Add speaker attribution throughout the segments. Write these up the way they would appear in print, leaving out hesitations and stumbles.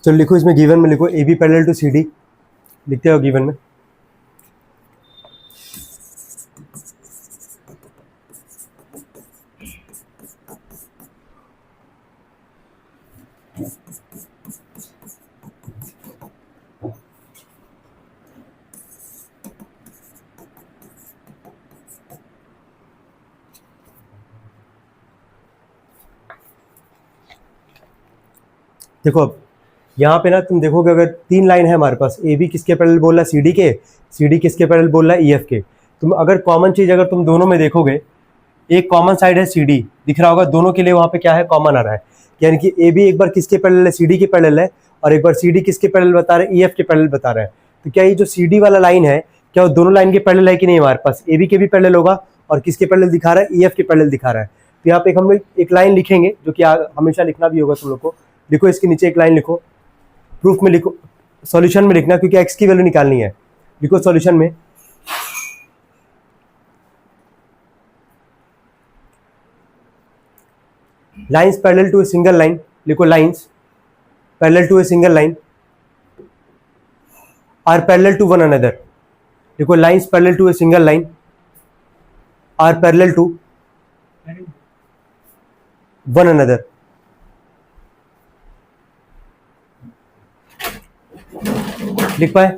Speaker 1: चलो लिखो, इसमें गिवन में लिखो A B parallel to C D, लिखते हो गिवन में। देखो अब यहाँ पे ना तुम देखोगे, अगर 3 लाइन है हमारे पास, ए बी किसके पैरेलल बोल रहा है, सी डी किसके पैरेलल बोल रहा है, ई एफ के। तुम अगर कॉमन चीज अगर तुम दोनों में देखोगे, एक कॉमन साइड है सी डी, दिख रहा होगा, दोनों के लिए वहाँ पे क्या है, कॉमन आ रहा है। यानी कि ए बी एक बार किसके पैरेलल है, सी डी के पैरेलल है, और एक बार सी डी किसके पैरेलल बता रहा है, ई एफ के पैरेलल बता रहा है। तो क्या ये जो सी डी वाला लाइन है, क्या वो दोनों लाइन के पैरेलल है कि नहीं, हमारे पास ए बी के भी पैरेलल होगा और किसके पैरेलल दिखा रहा है, ई एफ के पैरेलल दिखा रहा है। तो यहाँ पे हम लोग एक लाइन लिखेंगे, जो कि हमेशा लिखना भी होगा तुम लोग को। लिखो, इसके नीचे एक लाइन लिखो, प्रूफ में लिखो, सॉल्यूशन में लिखना, क्योंकि एक्स की वैल्यू निकालनी है। लिखो सॉल्यूशन में, lines parallel to a single line, लिखो lines parallel to a single line are parallel to one another. लिखो lines parallel to a single line are parallel to one another. लिख पाए,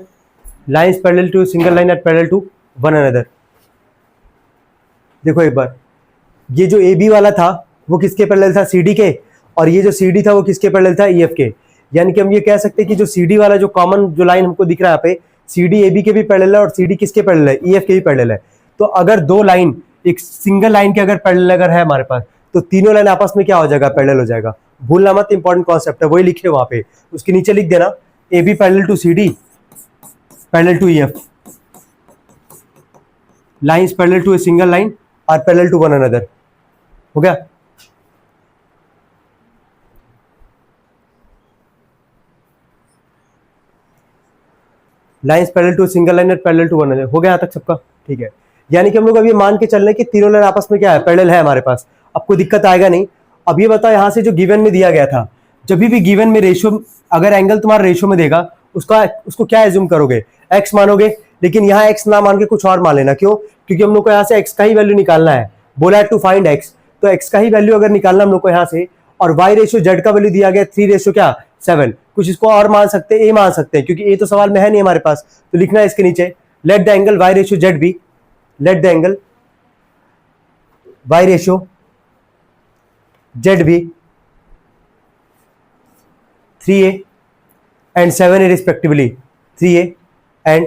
Speaker 1: lines parallel to single line are parallel to one another. देखो एक बार, ये जो A B वाला था वो किसके पैरेलल था, सी डी के, और ये जो सी डी था वो किसके पैरेलल था, ई एफ के। यानी कि हम ये कह सकते हैं कि जो सी डी वाला जो कॉमन जो लाइन हमको दिख रहा है यहाँ पे, सी डी ए बी के भी पैरेलल है और सी डी किसके पैरेलल है, ई एफ के भी पैरेलल है। तो अगर दो लाइन एक सिंगल लाइन के अगर पैरेलल अगर है हमारे पास, तो तीनों लाइन आपस में क्या हो जाएगा, पैरेलल हो जाएगा। भूलना मत, इंपॉर्टेंट कॉन्सेप्ट है, वही लिखे वहां पे, उसके नीचे लिख देना A B parallel to C D parallel to E F, lines parallel to a single line are parallel to one another. हो गया, lines parallel to single line और पैरेलल टू वन अनदर। हो गया यहाँ तक सबका, ठीक है। यानी कि हम लोग अब ये मान के चल रहे हैं कि तीनों लाइन आपस में क्या है, पैरेलल है हमारे पास, अब कोई दिक्कत आएगा नहीं। अब ये बताओ, यहाँ से जो गिवन में दिया गया था, जब भी गिवन में रेशियो, अगर एंगल तुम्हारा रेशियो में देगा, उसको क्या एज्यूम करोगे, एक्स मानोगे। लेकिन यहाँ एक्स ना मान के कुछ और मान लेना, क्यों, क्योंकि हम लोग को यहाँ से एक्स का ही वैल्यू निकालना है, बोला है टू फाइंड एक्स, तो एक्स का ही वैल्यू अगर निकालना हम लोग को यहाँ से, और वाई रेशियो जेड का वैल्यू दिया गया 3:7, कुछ इसको और मान सकते हैं, ए मान सकते हैं, क्योंकि ए तो सवाल में है नहीं हमारे पास। तो लिखना है इसके नीचे, let the angle y ratio z be, let the angle y ratio z be 3a and 7a respectively, 3a and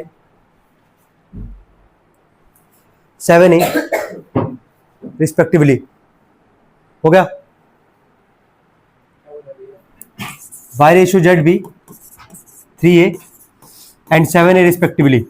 Speaker 1: 7a respectively। हो गया, y ratio z be 3a and 7a respectively।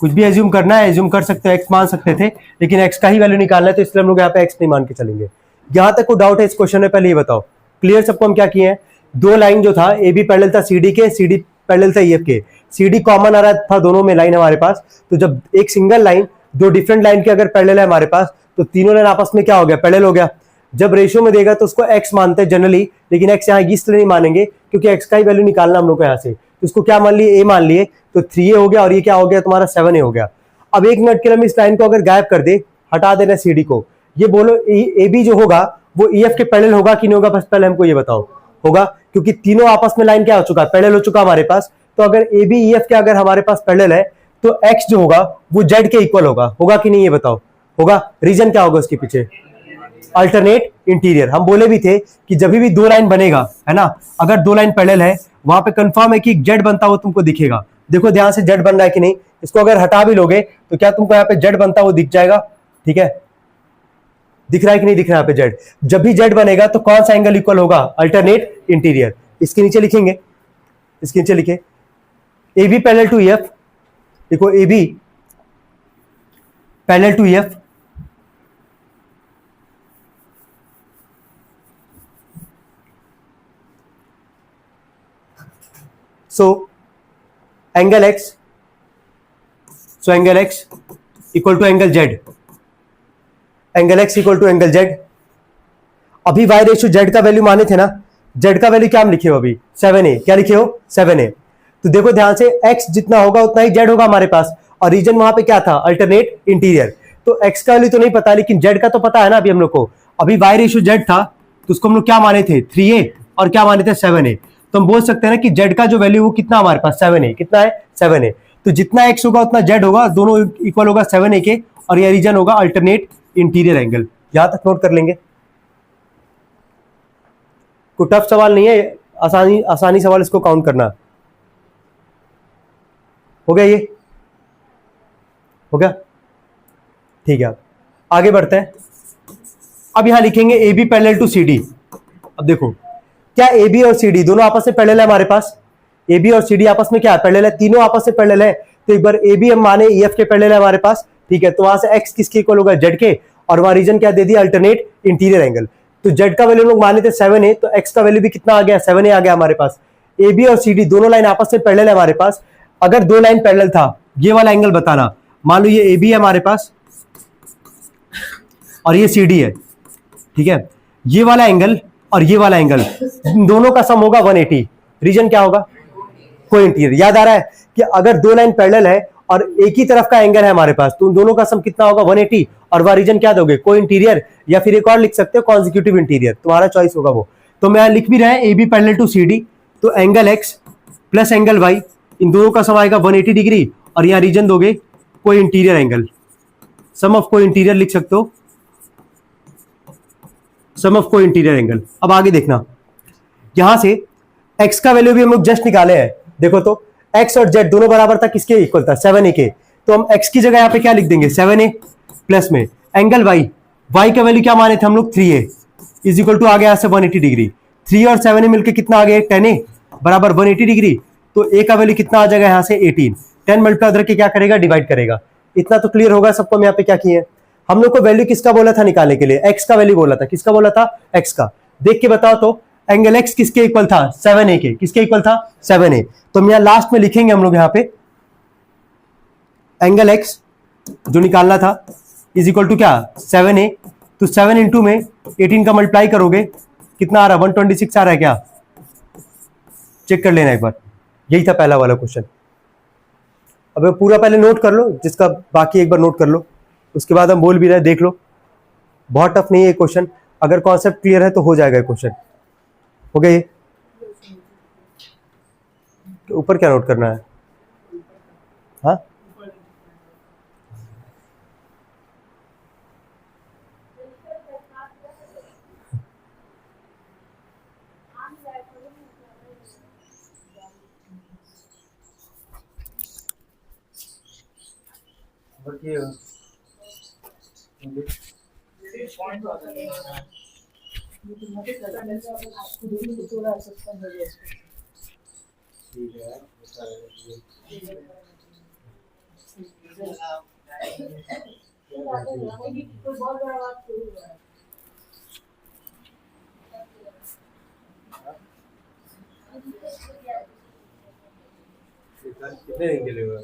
Speaker 1: कुछ भी एज्यूम करना है, assume कर सकते हो, x मान सकते थे, लेकिन एक्स का ही वैल्यू निकालना है, तो इसलिए हम लोग यहाँ पे एक्स नहीं मान के चलेंगे। यहां तक कोई डाउट है इस क्वेश्चन में, पहले ये बताओ। क्लियर सबको, हम क्या किए हैं, दो लाइन जो था ए बी पैरेलल था सी डी के, सी डी पैरेलल था ई एफ के, सी डी कॉमन आ रहा था दोनों में लाइन हमारे पास। तो जब एक सिंगल लाइन दो डिफरेंट लाइन के अगर पैरेलल है हमारे पास, तो तीनों लाइन आपस में क्या हो गया, पैरेलल हो गया। जब रेशियो में देगा तो उसको एक्स मानते हैं जनरली, लेकिन एक्स यहाँ इसलिए नहीं मानेंगे क्योंकि एक्स का ही वैल्यू निकालना हम लोग को यहाँ से, तो उसको क्या मान लिए, ए मान लिए, तो 3a हो गया, और ये क्या हो गया तुम्हारा 7a हो गया। अब एक मिनट के लिए हम इस लाइन को अगर गायब कर दे, हटा देना सी डी को, ये बोलो ए बी जो होगा वो ई एफ के पैरेलल होगा कि नहीं होगा, बस पहले हमको ये बताओ। होगा, क्योंकि तीनों आपस में लाइन क्या हो चुका है, पैरेलल हो चुका हमारे पास। तो अगर ए बी ई एफ के अगर हमारे पास पैरेलल है, तो एक्स जो होगा वो जेड के इक्वल होगा कि नहीं, ये बताओ। होगा, रीजन क्या होगा उसके पीछे, अल्टरनेट इंटीरियर। हम बोले भी थे कि जब भी दो लाइन बनेगा, है ना, अगर दो लाइन पैरेलल है, वहां पे कंफर्म है कि जेड बनता हुआ तुमको दिखेगा। देखो ध्यान से, जेड बन रहा है कि नहीं, इसको अगर हटा भी लोगे तो क्या तुमको यहाँ पे जेड बनता हुआ दिख जाएगा, ठीक है, दिख रहा है कि नहीं दिख रहा है यहाँ पे जेड। जब भी जेड बनेगा तो कौन सा एंगल इक्वल होगा, अल्टरनेट इंटीरियर। इसके नीचे लिखेंगे, इसके नीचे लिखे A B parallel to E f, देखो a B parallel to E f, so angle x, so angle x equal to angle z, angle x equal to angle z। अभी y ratio z का value माने थे ना, Z का value क्या हम लिखे हो अभी 7a, क्या लिखे हो 7a। तो देखो ध्यान से x जितना होगा उतना ही z होगा हमारे पास, और रीजन वहां पे क्या था अल्टरनेट इंटीरियर। तो x का वैल्यू तो नहीं पता, लेकिन z का तो पता है ना अभी हम लोग को। अभी y रेशियो z था तो उसको हम लोग क्या माने थे 3a और क्या माने थे 7a। तो हम बोल सकते हैं ना कि z का जो वैल्यू वो कितना हमारे पास 7a, कितना है 7a। तो जितना x होगा उतना z होगा, दोनों इक्वल होगा 7a के, और यह रीजन होगा अल्टरनेट इंटीरियर एंगल। यहां तक नोट कर लेंगे, कोई टफ सवाल नहीं है, आसानी सवाल इसको काउंट करना। हो गया, ये हो गया, ठीक है। आगे बढ़ते हैं। अब यहां लिखेंगे A B parallel to C D. अब देखो क्या ए बी और सी डी दोनों आपस में पैरेलल है हमारे पास, ए बी और सी डी आपस में क्या है पैरेलल है, तीनों आपस में पैरेलल है। तो एक बार ए बी हम माने ई एफ के पैरेलल है हमारे पास, ठीक है। तो वहां से एक्स किसके इक्वल होगा जेड के, और वहां रीजन क्या दे दिया अल्टरनेट इंटीरियर एंगल। तो जेड का वैल्यू लोग माने थे 7a, तो एक्स का वैल्यू भी कितना आ गया 7a आ गया हमारे पास। ए बी और सी डी दोनों लाइन आपस में पैरेलल है हमारे पास। अगर दो लाइन पैरेलल था, ये वाला एंगल बताना, मान लो ये ए बी है हमारे पास और ये सी डी है, ठीक है। ये वाला एंगल और ये वाला एंगल दोनों का सम होगा 180। रीजन क्या होगा को इंटीरियर। याद आ रहा है कि अगर दो लाइन पैरेलल है और एक ही तरफ का एंगल है हमारे पास, तो उन दोनों का सम कितना होगा 180, और वह रीजन क्या दोगे को इंटीरियर, या फिर एक और लिख सकते हो कॉन्जिक्यूटिव इंटीरियर, तुम्हारा चॉइस होगा वो। तो मैं लिख भी रहा है A B parallel to C d, तो angle x plus angle y, इन दोनों का सम आएगा 180 डिग्री, और यहां रीजन दोगे को इंटीरियर एंगल, सम ऑफ को इंटीरियर लिख सकते हो, सम ऑफ को इंटीरियर एंगल। अब आगे देखना, यहां से x का वैल्यू भी हम लोग जस्ट निकाले हैं। देखो तो x और z दोनों बराबर था, किसके इक्वल था 7a के। तो हम x की जगह यहां पे क्या लिख देंगे 7a, प्लस में एंगल y का वैल्यू क्या माने थे हम लोग 3a, इज इक्वल टू आ गया 180 डिग्री। 3 और 7a मिलकर कितना आ गया 10a बराबर 180 डिग्री। तो a का वैल्यू कितना आ जाएगा यहाँ से 18। 10 मल्टीप्लाई उधर के क्या करेगा डिवाइड करेगा। इतना तो क्लियर होगा सबको। हम यहाँ पे क्या किए, हम लोग को वैल्यू किसका बोला था निकालने के लिए, x का वैल्यू बोला था। किसका बोला था x का। देख के बताओ तो एंगल x किसके इक्वल था 7a के, किसके इक्वल था 7a। तो हम यहाँ लास्ट में लिखेंगे हम लोग यहाँ पे एंगल x जो निकालना था इज इक्वल टू क्या 7a। तो 7 इंटू में 18 का मल्टीप्लाई करोगे कितना आ रहा है 126 आ रहा है क्या, चेक कर लेना एक बार। यही था पहला वाला क्वेश्चन। अब पूरा पहले नोट कर लो, जिसका बाकी एक बार नोट कर लो, उसके बाद हम बोल भी रहे देख लो। बहुत टफ नहीं है क्वेश्चन, अगर कॉन्सेप्ट क्लियर है तो हो जाएगा क्वेश्चन। हो गया ये, ऊपर क्या नोट करना है, हाँ कितने दिन के लिए हुआ?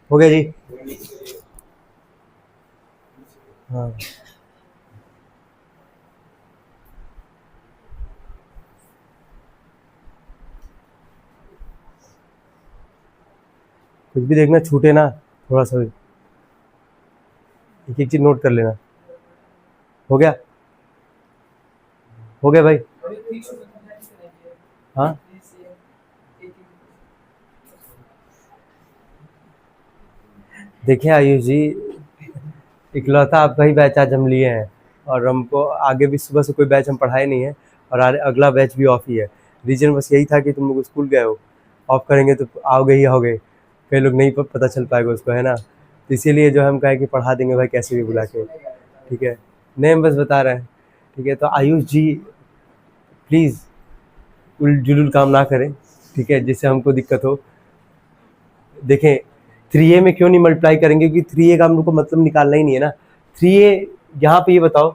Speaker 1: हो गया जी, हाँ कुछ भी देखना छूटे ना, थोड़ा सा भी एक एक चीज नोट कर लेना। हो गया, हो गया भाई, हाँ देखिए आयुष जी, इकलौता आपका ही बैच आज हम लिए हैं, और हमको आगे भी सुबह से कोई बैच हम पढ़ाए नहीं है, और अगला बैच भी ऑफ ही है। रीजन बस यही था कि तुम लोग स्कूल गए हो, ऑफ करेंगे तो आओगे ही आओगे, कई लोग नहीं पता चल पाएगा उसको, है ना। तो इसीलिए जो हम कहें कि पढ़ा देंगे भाई कैसे भी बुला के, ठीक है, नहीं हम बस बता रहे हैं, ठीक है। तो आयुष जी प्लीज़ उल जुलूल काम ना करें, ठीक है, जिससे हमको दिक्कत हो। देखें 3a में क्यों नहीं मल्टीप्लाई करेंगे, क्योंकि 3a का हम लोग को मतलब निकालना ही नहीं है ना। 3a यहाँ पे ये बताओ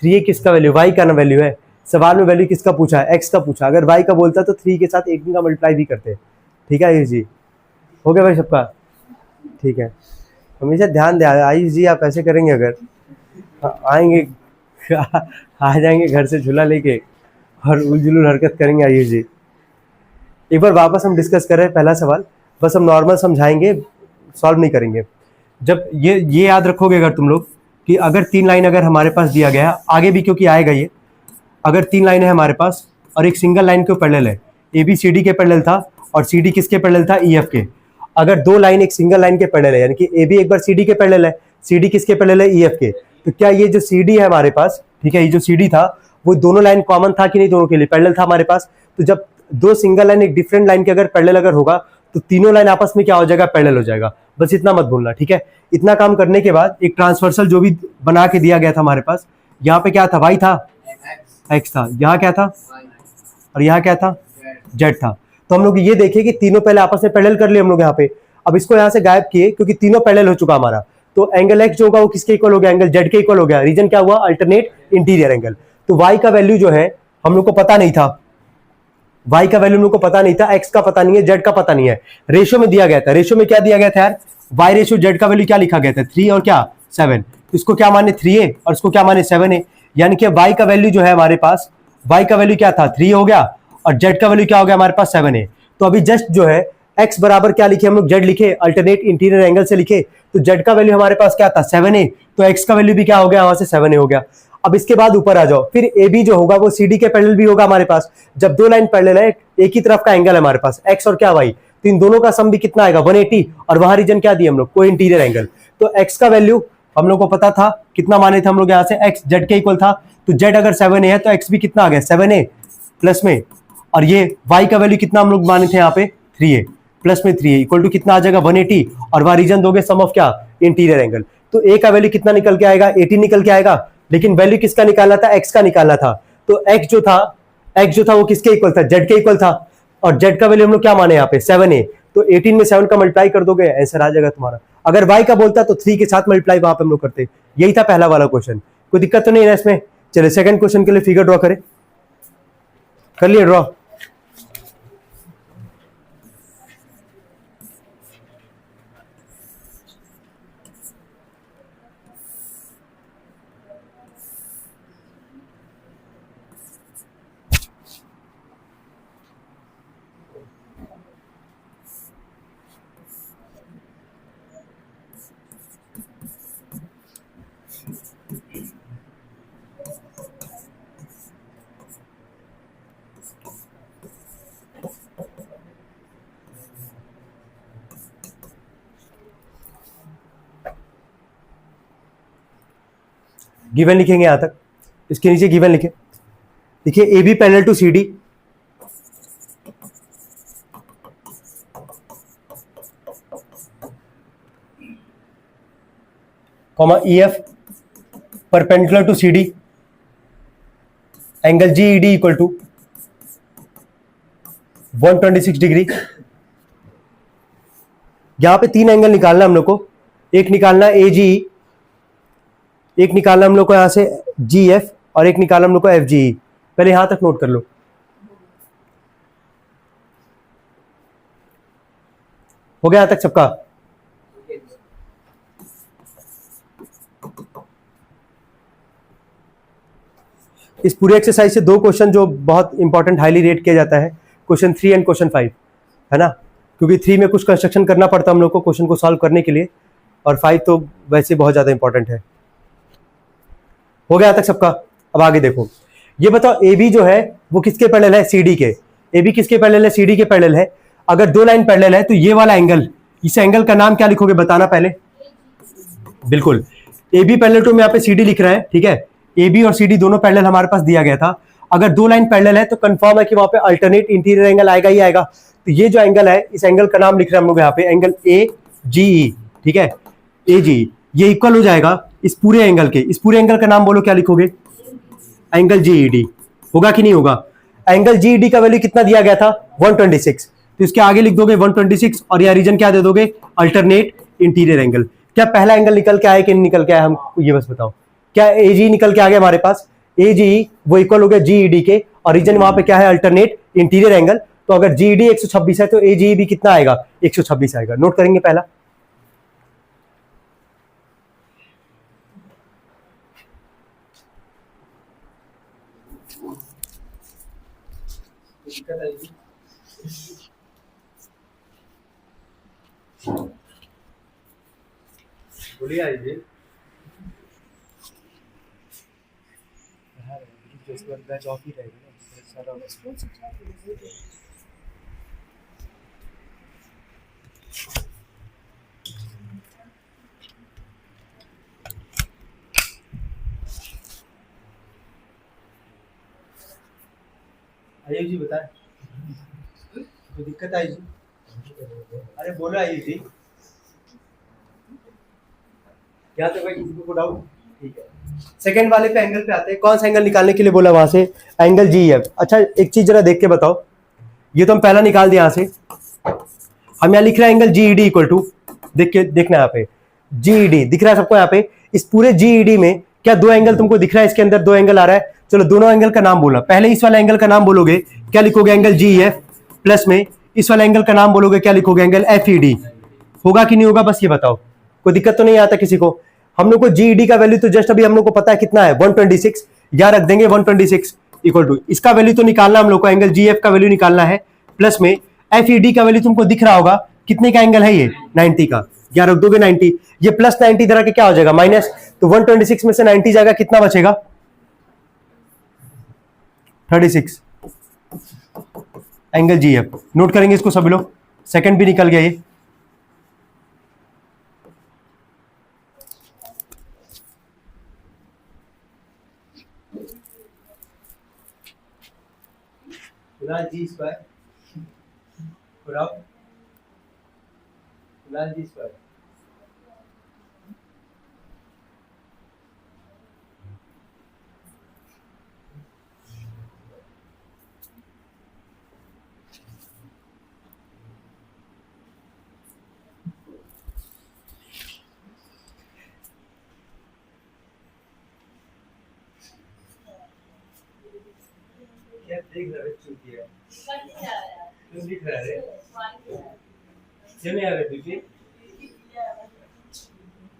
Speaker 1: 3a किसका वैल्यू, y का ना वैल्यू है, सवाल में वैल्यू किसका पूछा है, एक्स का पूछा। अगर वाई का बोलता तो 3 के साथ 18 का मल्टीप्लाई भी करते। ठीक है आयुष जी, हो गया भाई सबका? ठीक है, हमेशा ध्यान दे आयुष जी, आप ऐसे करेंगे अगर आएंगे आ जाएंगे घर से झूला लेके और उलझुल हरकत करेंगे आयुष जी। एक बार वापस हम डिस्कस कर रहे हैं पहला सवाल, बस हम नॉर्मल समझाएंगे, सॉल्व नहीं करेंगे। जब ये याद रखोगे अगर तुम लोग कि अगर 3 लाइन अगर हमारे पास दिया गया है, आगे भी क्योंकि आएगा ये, अगर 3 लाइन है हमारे पास और एक सिंगल लाइन के पैरेलल है, ए बी सी डी के पैरेलल था और सी डी किसके पैरेलल था, ई एफ के। अगर 2 लाइन एक सिंगल लाइन के पैरेलल है, यानी कि ए बी एक बार सी डी के पैरेलल है, सी डी किसके पैरेलल है, ई एफ के, तो क्या ये जो सी डी है हमारे पास, ठीक है, ये जो सी डी था वो दोनों लाइन कॉमन था कि नहीं, दोनों के लिए पैरेलल था हमारे पास। तो जब 2 सिंगल लाइन एक डिफरेंट लाइन के अगर पैरेलल अगर होगा तो तीनों लाइन आपस में क्या हो जाएगा, पैरेलल हो जाएगा। बस इतना मत भूलना, ठीक है। इतना काम करने के बाद एक ट्रांसवर्सल जो भी बना के दिया गया था हमारे पास, यहाँ पे क्या था, वाई था, एक्स था, यहाँ क्या था और यहाँ क्या था, जेड था। तो हम लोग ये देखे कि तीनों पहले आपस में पैरेलल कर लिए हम लोग यहाँ पे। अब इसको यहाँ से गायब किए क्योंकि तीनों पैरेलल हो चुका हमारा, तो एंगल एक्स जो होगा वो किसके इक्वल हो गया, एंगल जेड के इक्वल हो गया। रीजन क्या हुआ, अल्टरनेट इंटीरियर एंगल। तो वाई का वैल्यू जो है हम लोग को पता नहीं था, वाई का वैल्यू हम लोग को पता नहीं था, एक्स का पता नहीं है, जेड का पता नहीं है। रेशियो में दिया गया था, रेशियो में क्या दिया गया था यार, वाई रेशियो जेड का वैल्यू क्या लिखा गया था, 3 और क्या 7। इसको क्या माने 3a और इसको क्या माने 7a, यानी कि वाई का वैल्यू जो है हमारे पास, वाई का वैल्यू क्या था 3 हो गया और जेड का वैल्यू क्या हो गया हमारे पास 7a। तो अभी जस्ट जो है x बराबर क्या लिखे हम लोग, जेड लिखे, अल्टरनेट इंटीरियर एंगल से लिखे, तो जेड का वैल्यू हमारे पास क्या था 7a, तो x का वैल्यू भी क्या हो गया वहां से 7a हो गया। अब इसके बाद ऊपर आ जाओ, फिर ए बी जो होगा वो सी डी के पैरेलल भी होगा हमारे पास। जब 2 लाइन पैरेलल है, एक ही तरफ का एंगल है हमारे पास x और क्या y, तो इन दोनों का सम भी कितना आएगा 180, और वहां रीजन क्या दिया हम लोग, कोई इंटीरियर एंगल। तो x का वैल्यू हम लोग को पता था, कितना माने थे हम लोग यहाँ से, x जेड के इक्वल था, तो जेड अगर 7a है तो x भी कितना आ गया 7a प्लस में, और ये y का वैल्यू कितना हम लोग माने थे यहाँ पे 3a प्लस में 3a इक्वल टू कितना आ जाएगा 180, और वहां रीजन दोगे सम ऑफ क्या, इंटीरियर एंगल। तो a का वैल्यू कितना निकल के आएगा 80 निकल के आएगा, लेकिन वैल्यू किसका निकालना था, x का निकालना था। तो x जो था वो किसके इक्वल था, z के इक्वल था, और z का वैल्यू हम लोग क्या माने यहाँ पे 7a, तो 18 में 7 का मल्टीप्लाई कर दोगे, आंसर आ जाएगा तुम्हारा। अगर y का बोलता तो 3 के साथ मल्टीप्लाई वहां पे हम लोग करते। यही था पहला वाला क्वेश्चन, कोई दिक्कत तो नहीं है इसमें। चलिए सेकंड क्वेश्चन के लिए फिगर ड्रॉ करें, कर लिए ड्रॉ। गिवन लिखेंगे यहां तक, इसके नीचे गिवन लिखे, देखिए A B parallel to C D, comma E F perpendicular to C D, angle G E D equal to 126 degree. यहां पे 3 एंगल निकालना हम लोग को, एक निकालना ए जी, एक निकालना हम लोग को यहां से जी एफ, और एक निकालना हम लोग को एफ जी ई। पहले यहां तक नोट कर लो, हो गया यहां तक सबका। इस पूरे एक्सरसाइज से 2 क्वेश्चन जो बहुत इंपॉर्टेंट हाईली रेट किया जाता है, क्वेश्चन 3 एंड क्वेश्चन 5, है ना, क्योंकि 3 में कुछ कंस्ट्रक्शन करना पड़ता है हम लोग को क्वेश्चन को सॉल्व करने के लिए, और 5 तो वैसे बहुत ज्यादा इंपॉर्टेंट है। हो गया तक सबका। अब आगे देखो, ये बताओ ए बी जो है वो किसके पैरेलल है, सी डी के। ए बी किसके पैरेलल है, सी डी के पैरेलल है। अगर 2 लाइन पैरेलल है तो ये वाला एंगल, इस एंगल का नाम क्या लिखोगे बताना पहले। बिल्कुल, ए बी पैरेलल टू में यहाँ पे सी डी लिख रहा है, ठीक है। ए बी और सी डी दोनों पैरेलल हमारे पास दिया गया था। अगर 2 लाइन पैरेलल है तो कंफर्म है कि वहां पे अल्टरनेट इंटीरियर एंगल आएगा ही आएगा। तो ये जो एंगल है, इस एंगल का नाम लिख रहे हैं हम लोग यहाँ पे, एंगल ए जी ई, ठीक है, ए जी, ये इक्वल हो जाएगा इस पूरे एंगल के। इस पूरे एंगल का नाम बोलो क्या लिखोगे, एंगल जी ई डी। होगा कि नहीं होगा। एंगल जी ई डी का वैल्यू कितना दिया गया था 126, तो इसके आगे लिख दोगे 126, और यह रीजन क्या दे दोगे, अल्टरनेट इंटीरियर एंगल। क्या पहला एंगल निकल के आया कि नहीं निकल के आया, हमको ये बस बताओ। क्या ए जी निकल के आ गया हमारे पास, ए जी वो इक्वल हो गया जीईडी के, और रीजन वहां पे क्या है, अल्टरनेट इंटीरियर एंगल। तो अगर जीईडी 126 है तो एजीई भी कितना आएगा, 126 आएगा। नोट करेंगे पहला। बोलिए आइए। बैच ऑफ ही रहेगा ना सारा। आयुष जी बताए, कोई दिक्कत आई जी? अरे बोलो आयुष जी, क्या तो भाई किसी को डाउट? ठीक है, सेकंड वाले पे एंगल पे आते हैं। कौन सा एंगल निकालने के लिए बोला वहां से, एंगल जीएफ। अच्छा एक चीज जरा देख के बताओ, ये तो हम पहला निकाल दिया यहाँ से, हम यहाँ लिख रहे हैं एंगल जीईडी इक्वल टू, देख के देखना यहाँ पे जीईडी दिख रहा है सबको यहाँ पे। इस पूरे जीईडी में क्या दो एंगल तुमको दिख रहा है, इसके अंदर दो एंगल आ रहा है। चलो दोनों एंगल का नाम बोला, पहले इस वाला एंगल का नाम बोलोगे, क्या लिखोगे, एंगल जीएफ, प्लस में इस वाला एंगल का नाम बोलोगे, क्या लिखोगे, एंगल एफईडी। होगा कि नहीं होगा बस ये बताओ, कोई दिक्कत तो नहीं आता किसी को? हम लोग को जीईडी का वैल्यू तो जस्ट अभी हम लोग को पता है कितना है, 126, या रख देंगे 126 इक्वल टू, इसका वैल्यू तो निकालना हम लोग को, एंगल जीएफ का वैल्यू निकालना है, प्लस में एफईडी का वैल्यू तुमको दिख रहा होगा, कितने का एंगल है ये, 90 का, या रख दोगे 90, ये प्लस 90 तरह के क्या हो जाएगा, माइनस, तो 126 में से 90 जाएगा, कितना बचेगा, 36 एंगल जीएफ। नोट करेंगे इसको सभी लोग, सेकंड भी निकल गया ये। जी स्क्वायर जी स्क्वायर, क्या देख रहे चुकी है, क्यों दिख रहा है, क्यों नहीं आ रहा बीपी,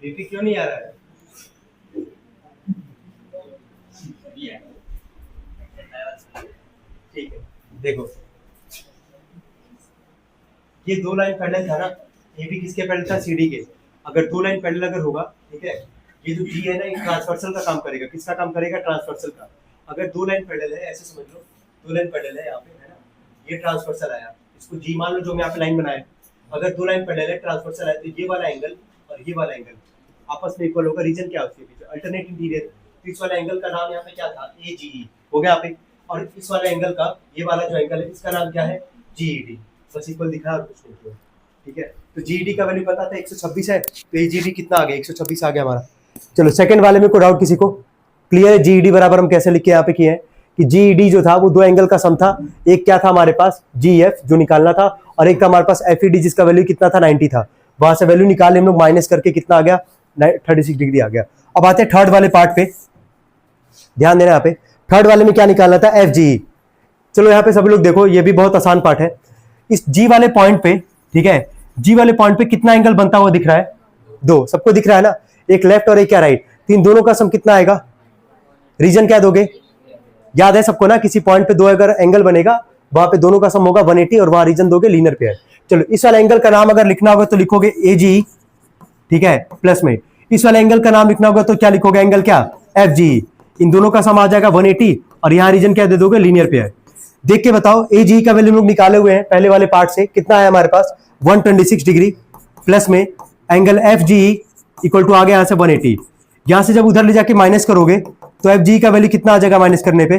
Speaker 1: बीपी क्यों नहीं आ रहा है? ठीक है, देखो ये दो लाइन पैरेलल था ना, ये भी किसके पैरेलल था, सीडी के। अगर दो लाइन पैरेलल अगर होगा, ठीक है, ये जो जी है ना, ये ट्रांसवर्सल का काम करेगा, किसका काम करेगा, ट्रांसवर्सल का। अगर दो लाइन पैरेलल है, ऐसे समझ लो, दो लाइन पैरेलल है यहाँ पे, है ना, ये ट्रांसवर्सल आया, इसको जी मान लो, जो मैं यहाँ पे लाइन बनाया। अगर दो लाइन पैरेलल है, ट्रांसवर्सल आया, तो ये वाला एंगल और ये वाला एंगल आपस में इक्वल होगा। रीजन क्या होती है, अल्टरनेट इंटीरियर। तो इस वाला एंगल का नाम यहाँ पे क्या था, एजीई हो गया यहाँ पे, और इस वाले एंगल का, ये वाला जो एंगल है, इसका नाम क्या है, जीईडी। बस इक्वल दिखा और कुछ नहीं किया, ठीक है। तो जीईडी का वैल्यू पता था 126 है, तो ये जीईडी कितना आ गया, 126 आ गया हमारा। चलो सेकंड वाले में कोई डाउट किसी को, क्लियर है? जीईडी बराबर हम कैसे लिख के यहाँ पे किए हैं कि जीईडी जो था वो दो एंगल का सम था, एक क्या था हमारे पास, जीएफ जो निकालना था, और एक था हमारे पास एफईडी जिसका वैल्यू कितना था, 90 था। वहां से वैल्यू निकाले हम लोग, माइनस करके कितना आ गया, 36 डिग्री आ गया। अब आते हैं थर्ड वाले पार्ट पे, ध्यान देना यहाँ पे, थर्ड वाले में क्या निकालना था, एफ जी। चलो यहाँ पे सभी लोग देखो, ये भी बहुत आसान पार्ट है। इस जी वाले पॉइंट पे, ठीक है, जी वाले पॉइंट पे कितना एंगल बनता हुआ दिख रहा है, दो, सबको दिख रहा है ना, एक लेफ्ट और एक क्या राइट, तीन, दोनों का सम कितना आएगा, रीजन क्या दोगे, याद है सबको ना, किसी पॉइंट पे दो अगर एंगल बनेगा, वहां पे दोनों का सम होगा 180, और वहां रीजन दोगे लीनियर पेयर। चलो इस वाले एंगल का नाम अगर लिखना होगा तो लिखोगे ए जी, ठीक है, प्लस में इस वाले एंगल का नाम लिखना होगा तो क्या लिखोगे, एंगल क्या, एफ जी। इन दोनों का सम आ जाएगा 180, और यहाँ रीजन क्या दे दोगे, लीनियर पेयर। देख के बताओ, ए जी का वैल्यू लोग निकाले हुए हैं पहले वाले पार्ट से, कितना है हमारे पास, 126 डिग्री, प्लस में angle f g equal to आ गया यहाँ से 180। यहां से जब उधर ले जाके माइनस करोगे तो एफ जी का वैल्यू कितना आ जाएगा माइनस करने पे,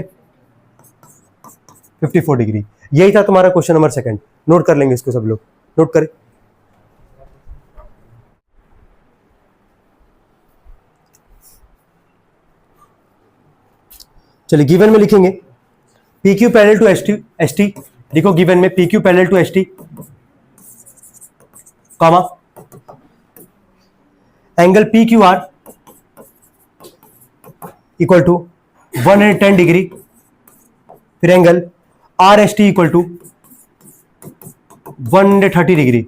Speaker 1: 54 डिग्री। यही था तुम्हारा क्वेश्चन नंबर सेकंड। नोट कर लेंगे इसको सब लोग, नोट करें। चलिए गिवन में लिखेंगे P Q parallel to S t, देखो गिवन में p Q parallel to S t, comma angle p q r equal to 110 degree, फिर angle r s t equal to 130 degree.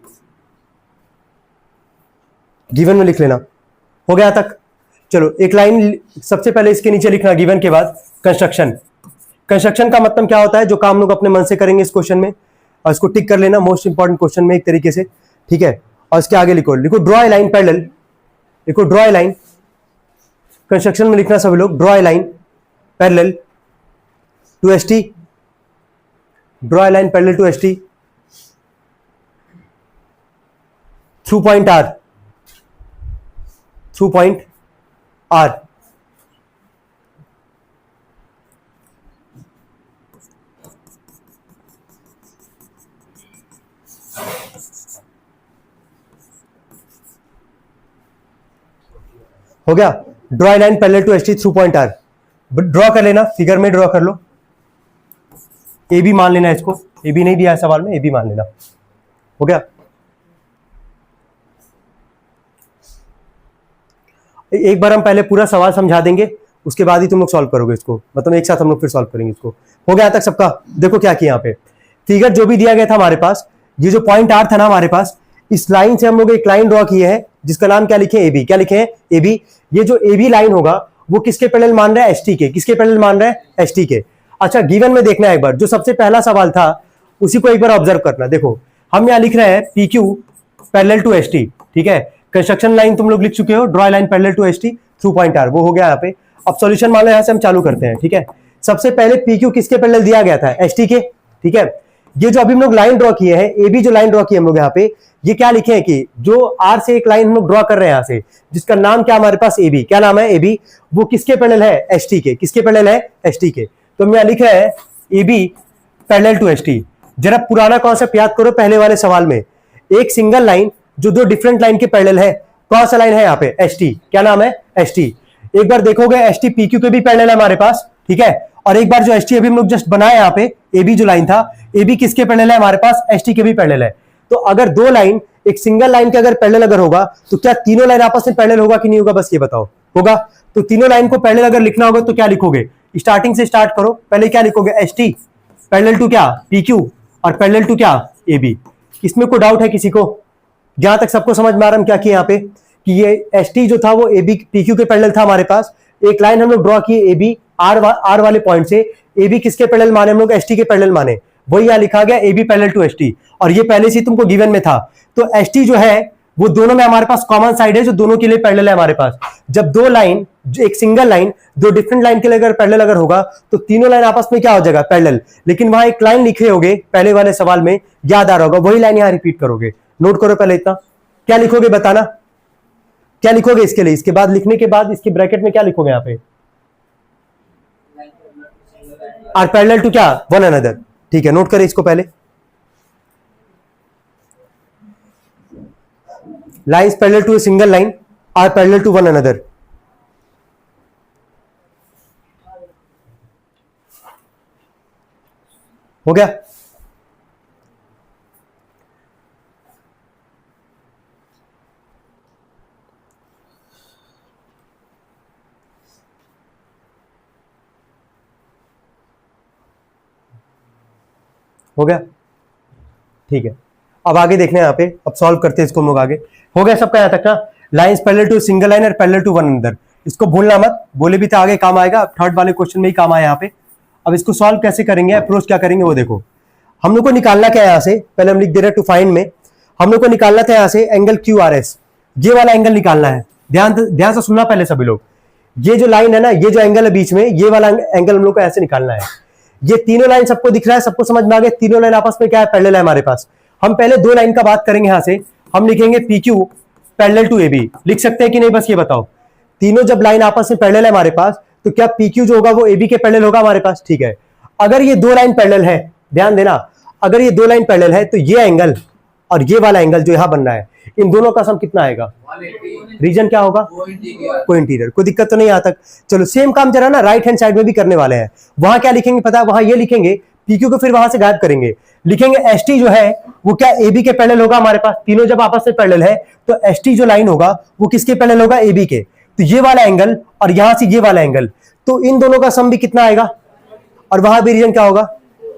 Speaker 1: Given में लिख लेना। हो गया तक? चलो एक लाइन सबसे पहले इसके नीचे लिखना गिवन के बाद कंस्ट्रक्शन। कंस्ट्रक्शन का मतलब क्या होता है, जो काम लोग अपने मन से करेंगे इस क्वेश्चन में, और इसको टिक कर लेना, मोस्ट इंपॉर्टेंट क्वेश्चन में एक तरीके से, ठीक है। और इसके आगे लिखो ड्रॉ ए लाइन पैरेलल, लिखो ड्रॉ ए लाइन, कंस्ट्रक्शन में लिखना सभी लोग, draw a line parallel to S T, draw a line parallel to S T through point R, through point R. हो गया? Draw line parallel to S T through point R. Draw कर लेना, figure में draw कर लो। A B मान लेना, इसको A B नहीं दिया है सवाल में, ए बी मान लेना। हो गया? एक बार हम पहले पूरा सवाल समझा देंगे, उसके बाद ही तुम लोग सॉल्व करोगे इसको, मतलब एक साथ हम लोग फिर सॉल्व करेंगे इसको। हो गया तक सबका? देखो क्या किया यहाँ पे, फिगर जो भी दिया गया था हमारे पास, ये जो पॉइंट आर था ना हमारे पास, इस लाइन से हम लोग एक लाइन ड्रॉ किए हैं जिसका नाम क्या लिखे? ए बी। क्या लिखे हैं? A B. ये जो ए बी लाइन होगा वो किसके पैरेलल मान रहा है? एस टी के। किसके पैरेलल मान रहा है? एस टी के। अच्छा गिवन में देखना है एक बार, जो सबसे पहला सवाल था उसी को एक बार ऑब्जर्व करना। देखो हम यहाँ लिख रहे हैं P Q parallel to S T, ठीक है। कंस्ट्रक्शन लाइन तुम लोग लिख चुके हो, draw line parallel to S T through point R, वो हो गया यहाँ पे। अब सॉल्यूशन मान लो यहाँ से हम चालू करते हैं, ठीक है। सबसे पहले पी क्यू किसके पैरेलल दिया गया था? एस टी के, ठीक है। ये जो अभी हम लोग लाइन ड्रॉ किए हैं, ए बी जो लाइन ड्रॉ की हम लोग यहाँ पे, ये क्या लिखे हैं कि जो आर से एक लाइन हम लोग ड्रॉ कर रहे हैं यहाँ से, जिसका नाम क्या हमारे पास? ए बी। क्या नाम है? ए बी। वो किसके पैरेलल है? एस टी के। किसके पैरेलल है? एस टी के। तो हम यहाँ लिख रहे हैं A B parallel to S T. जरा पुराना कॉन्सेप्ट याद करो, पहले वाले सवाल में एक सिंगल लाइन जो दो डिफरेंट लाइन के पैरेलल है, कौन सा लाइन है यहाँ पे? S T. क्या नाम है? S T. एक बार देखोगे एस टी पी क्यू के भी पैरेलल है हमारे पास, ठीक है। और एक बार जो एस टी अभी हम लोग जस्ट बनाए यहाँ पे, ए बी जो लाइन था, ए बी किसके पैरेलल है हमारे पास? एस टी के भी पैरेलल है। तो अगर दो लाइन एक सिंगल लाइन के अगर पैरेलल अगर होगा तो क्या तीनों लाइन आपस में पैरेलल होगा कि नहीं होगा? बस ये बताओ। होगा। तो तीनों लाइन को पैरेलल अगर लिखना होगा तो क्या लिखोगे? स्टार्टिंग से स्टार्ट करो, पहले क्या लिखोगे? एस टी पैरेलल टू क्या? पी क्यू, और पैरेलल टू क्या? A B. इसमें कोई डाउट है किसी को? जहां तक सबको समझ में आ रहा है क्या किया यहाँ पे, कि ये एस टी जो था वो ए बी पी क्यू के पैरेलल था हमारे पास। एक लाइन हम लोग ड्रॉ किए ए बी आर वाले पॉइंट से, ए बी किसके पैरेलल माने हम लोग? एस टी के पैरेलल माने। वही यहाँ लिखा गया A B parallel to S T, और ये पहले से तुमको गिवन में था। तो एस टी जो है वो दोनों में हमारे पास कॉमन साइड है, जो दोनों के लिए पैरेलल है हमारे पास। जब दो लाइन, एक सिंगल लाइन दो डिफरेंट लाइन के लिए अगर पैरेलल अगर होगा तो तीनों लाइन आपस में क्या हो जाएगा? पैरेलल। लेकिन वहां एक लाइन लिखे होगे पहले वाले सवाल में, याद आ रहा होगा, वही लाइन यहाँ रिपीट करोगे। नोट करो पहले इतना, क्या लिखोगे बताना, क्या लिखोगे इसके लिए? इसके बाद लिखने के बाद इसके ब्रैकेट में क्या लिखोगे यहाँ पे? आर पैरेलल टू क्या? One another. ठीक है, नोट करें इसको पहले। Lines parallel to a single line are parallel to one another. हो गया? हो गया? ठीक है, अब आगे देखने हैं यहाँ पे, अब सॉल्व करते हैं इसको हम लोग आगे। हो गया सबका यहाँ तक ना? Lines parallel to single line और पैरेलल टू वन अनदर, इसको भूलना मत, बोले भी तो आगे काम आएगा, थर्ड वाले क्वेश्चन में ही काम आया यहाँ पे। अब इसको सॉल्व कैसे करेंगे, अप्रोच क्या करेंगे वो देखो। हम लोग को निकालना क्या है यहाँ से, पहले हम लिख दे रहे हैं टू फाइंड में, हम लोग को निकालना था यहाँ से एंगल क्यू आर एस, ये वाला एंगल निकालना है। ध्यान से सुनना पहले सभी लोग, ये जो लाइन है ना, ये जो एंगल है बीच में, ये वाला एंगल हम लोग को ऐसे निकालना है। ये तीनों लाइन सबको दिख रहा है, सबको समझ में आ गया? तीनों लाइन आपस में क्या है? पैरेलल है हमारे पास। हम पहले दो लाइन का बात करेंगे, यहां से हम लिखेंगे P Q parallel to A B. लिख सकते हैं कि नहीं, बस ये बताओ। तीनों जब लाइन आपस में पैरेलल है हमारे पास, तो क्या पी क्यू जो होगा वो ए बी के पैरेलल होगा हमारे पास? ठीक है। अगर ये दो लाइन पैरेलल है, ध्यान देना, अगर ये दो लाइन पैरेलल है तो ये एंगल और ये वाला एंगल जो यहां बन रहा है, इन दोनों का सम कितना आएगा? रीजन क्या होगा? को इंटीरियर। कोई दिक्कत तो नहीं यहाँ तक? चलो सेम काम जरा ना राइट हैंड साइड में भी करने वाले हैं। वहां क्या लिखेंगे पता है? वहां ये लिखेंगे पीक्यू को, फिर वहां से गायब करेंगे, लिखेंगे एस टी जो है वो क्या ए बी के पैरेलल होगा हमारे पास। तीनों जब आपस में पैरेलल है तो एस टी जो लाइन होगा वो किसके पैरेलल होगा? ए बी के। तो ये वाला एंगल और यहां से ये वाला एंगल, तो इन दोनों का सम भी कितना आएगा, और वहां भी रीजन क्या होगा,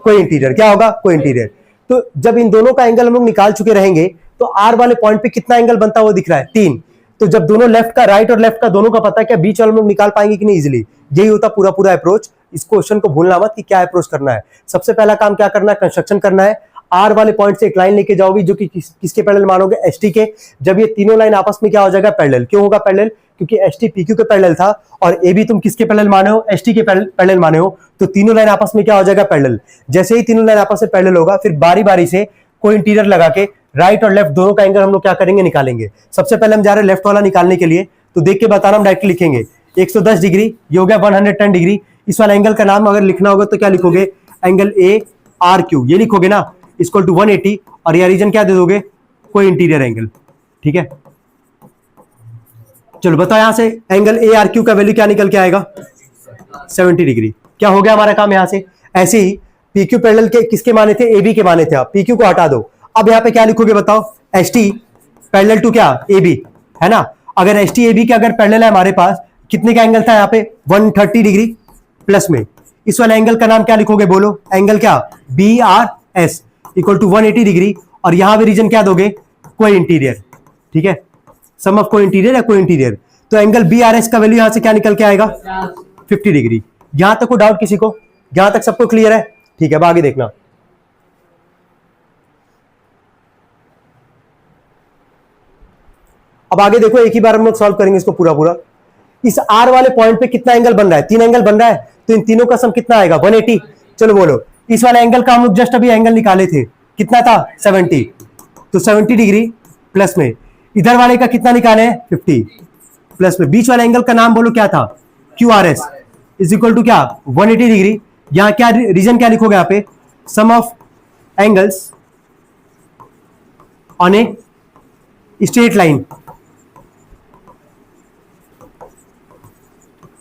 Speaker 1: कोई इंटीरियर, क्या होगा, कोई इंटीरियर। तो जब इन दोनों का एंगल हम लोग निकाल चुके रहेंगे तो आर वाले पॉइंट पे कितना एंगल बनता है वो दिख रहा है 3। तो जब दोनों लेफ्ट का, राइट और लेफ्ट का दोनों का पता है, क्या बीच वाले हम लोग निकाल पाएंगे कि नहीं इजीली। यही होता पूरा पूरा अप्रोच। इस क्वेश्चन को भूलना मत कि क्या अप्रोच करना है। सबसे पहला काम क्या करना है, कंस्ट्रक्शन करना है। आर वाले पॉइंट से एक लाइन लेके जाओगे जो कि किसके पैरेलल मानोगे, एसटी के। जब ये तीनों लाइन आपस में क्या हो जाएगा, पैरेलल। क्यों होगा पैरेलल, क्योंकि एसटी पीक्यू के पैरेलल था और ए भी तुम किसके पैरेलल माने हो, एसटी के पैरेलल माने हो। तो तीनों लाइन आपस में क्या हो जाएगा, पैरेलल। जैसे ही तीनों लाइन आपस में पैरेलल होगा, फिर बारी बारी से कोई इंटीरियर लगा के राइट और लेफ्ट दोनों का एंगल हम लोग क्या करेंगे, निकालेंगे। सबसे पहले हम जा रहे हैं लेफ्ट वाला निकालने के लिए, तो देख के बताना, हम डायरेक्टली लिखेंगे 110 डिग्री, ये हो गया 110 डिग्री। इस वाला एंगल का नाम अगर लिखना होगा तो क्या लिखोगे, एंगल ए आर क्यू, ये लिखोगे ना, इक्वल टू 180, और यह रीजन क्या दे दोगे, कोई इंटीरियर एंगल। ठीक है, चलो बताओ यहां से एंगल ए आर क्यू का वैल्यू क्या निकल के आएगा, 70 डिग्री। क्या हो गया हमारा काम यहां से। ऐसे ही पीक्यू पैरेलल के किसके माने थे, एबी के माने थे। आप पीक्यू को हटा दो, अब यहां पे क्या लिखोगे बताओ, एस टी पैरेलल टू क्या, ए बी, है ना। अगर एस टी ए बी के अगर पैरेलल है हमारे पास, कितने का एंगल था यहाँ पे, 130 डिग्री प्लस में। इस वाले एंगल का नाम क्या लिखोगे, बोलो, एंगल क्या, B R S equal to 180 degree, और यहां पे रीजन क्या दोगे, कोई इंटीरियर। ठीक है, सम ऑफ कोई इंटीरियर या कोई इंटीरियर। तो एंगल बी आर एस का वैल्यू यहां से क्या निकल के आएगा, 50 डिग्री। यहां तक को डाउट किसी को, यहां तक सबको क्लियर है। ठीक है, अब आगे देखना। अब आगे देखो, एक ही बार हम लोग सॉल्व करेंगे इसको पूरा पूरा। इस आर वाले पॉइंट पे कितना एंगल बन रहा है, 3 एंगल बन रहा है, तो इन तीनों का सम कितना आएगा, 180। चलो बोलो, इस वाले एंगल का हम लोग जस्ट अभी एंगल निकाले थे, कितना था, 70। तो 70 डिग्री प्लस में इधर वाले का कितना निकाले हैं, 50 प्लस में बीच वाले एंगल का नाम बोलो क्या था, Q R S is equal to क्या, 180 डिग्री। यहां क्या रीजन क्या लिखोगे यहाँ पे, sum of angles on a straight line.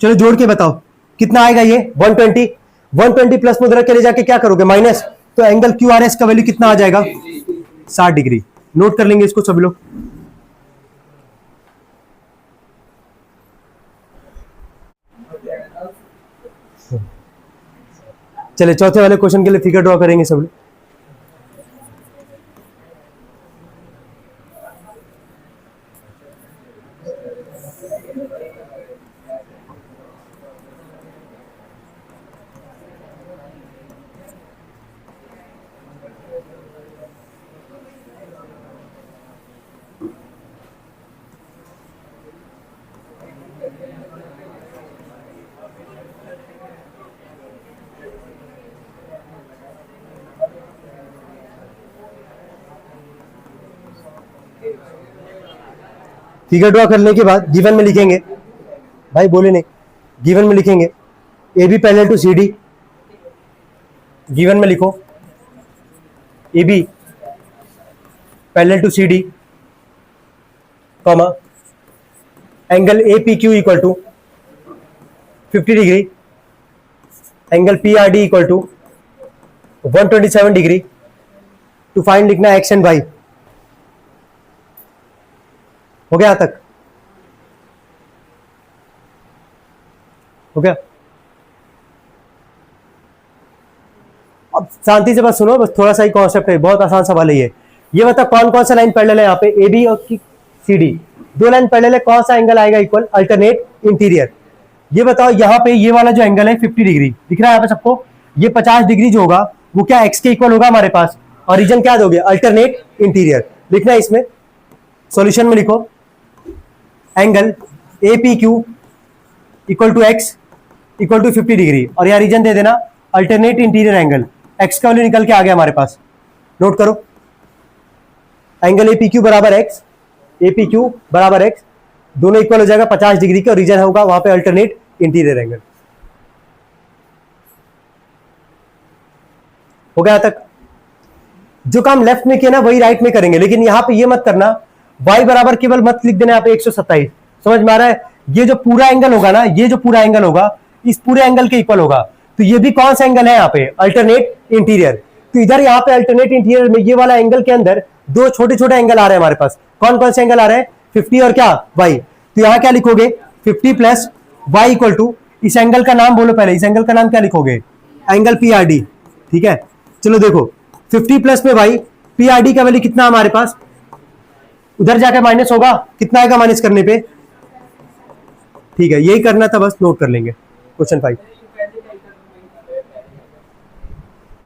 Speaker 1: चलो जोड़ के बताओ कितना आएगा ये, 120। 120 प्लस में उधर के ले जाके क्या करोगे, माइनस। तो एंगल क्यू आर एस का वैल्यू कितना आ जाएगा, 60 डिग्री। नोट कर लेंगे इसको सभी लोग। चले चौथे वाले क्वेश्चन के लिए फिगर ड्रॉ करेंगे सब लोग। फिगर ड्रॉ करने के बाद गिवन में लिखेंगे, भाई बोले नहीं, गिवन में लिखेंगे A B parallel to C D. Given में लिखो A B parallel to C D, comma angle A P Q equal to 50 degree, angle P R D equal to 127 degree. To find लिखना X and Y. हो गया, तक हो गया। अब शांति से बस सुनो, बस थोड़ा सा ही कॉन्सेप्ट है, बहुत आसान सवाल है ये बता कौन कौन सा लाइन पैरेलल है यहाँ पे, ए बी और सी डी, दो लाइन पैरेलल है, कौन सा एंगल आएगा इक्वल, अल्टरनेट इंटीरियर। ये बताओ यहाँ पे ये वाला जो एंगल है 50 डिग्री दिख रहा है यहाँ पे सबको, ये 50 डिग्री जो होगा वो क्या एक्स के इक्वल होगा हमारे पास, और रीजन क्या दोगे, अल्टरनेट इंटीरियर। लिखना है इसमें, सॉल्यूशन में लिखो angle A P Q equal to X equal to 50 degree, और यह रीजन दे देना अल्टरनेट इंटीरियर एंगल। एक्स का वैल्यू निकल के आ गया हमारे पास, नोट करो, एंगल ए पी क्यू बराबर एक्स, ए पी क्यू बराबर एक्स, दोनों इक्वल हो जाएगा 50 डिग्री के, और रीजन होगा वहां पे अल्टरनेट इंटीरियर एंगल। हो गया तक। जो काम लेफ्ट में किया ना वही राइट में करेंगे, लेकिन यहां पे ये मत करना y बराबर केवल मत लिख देना यहाँ पे 127। समझ में आ रहा है, ये जो पूरा एंगल होगा ना, ये जो पूरा एंगल होगा इस पूरे एंगल के इक्वल होगा। तो ये भी कौन सा एंगल है यहाँ पे, अल्टरनेट इंटीरियर। तो इधर यहाँ पे अल्टरनेट इंटीरियर में ये वाला एंगल के अंदर दो छोटे छोटे एंगल आ रहे हैं हमारे पास। कौन कौन से एंगल आ रहे हैं, 50 और क्या y। तो यहाँ क्या लिखोगे, 50 प्लस वाई इक्वल टू, इस एंगल का नाम बोलो पहले, इस एंगल का नाम क्या लिखोगे? Angle P R D. ठीक है, चलो देखो 50 प्लस में भाई पी आर डी का वैल्यू कितना हमारे पास, उधर जाकर माइनस होगा, कितना आएगा माइनस करने पे? ठीक है, यही करना था, बस नोट कर लेंगे क्वेश्चन 5।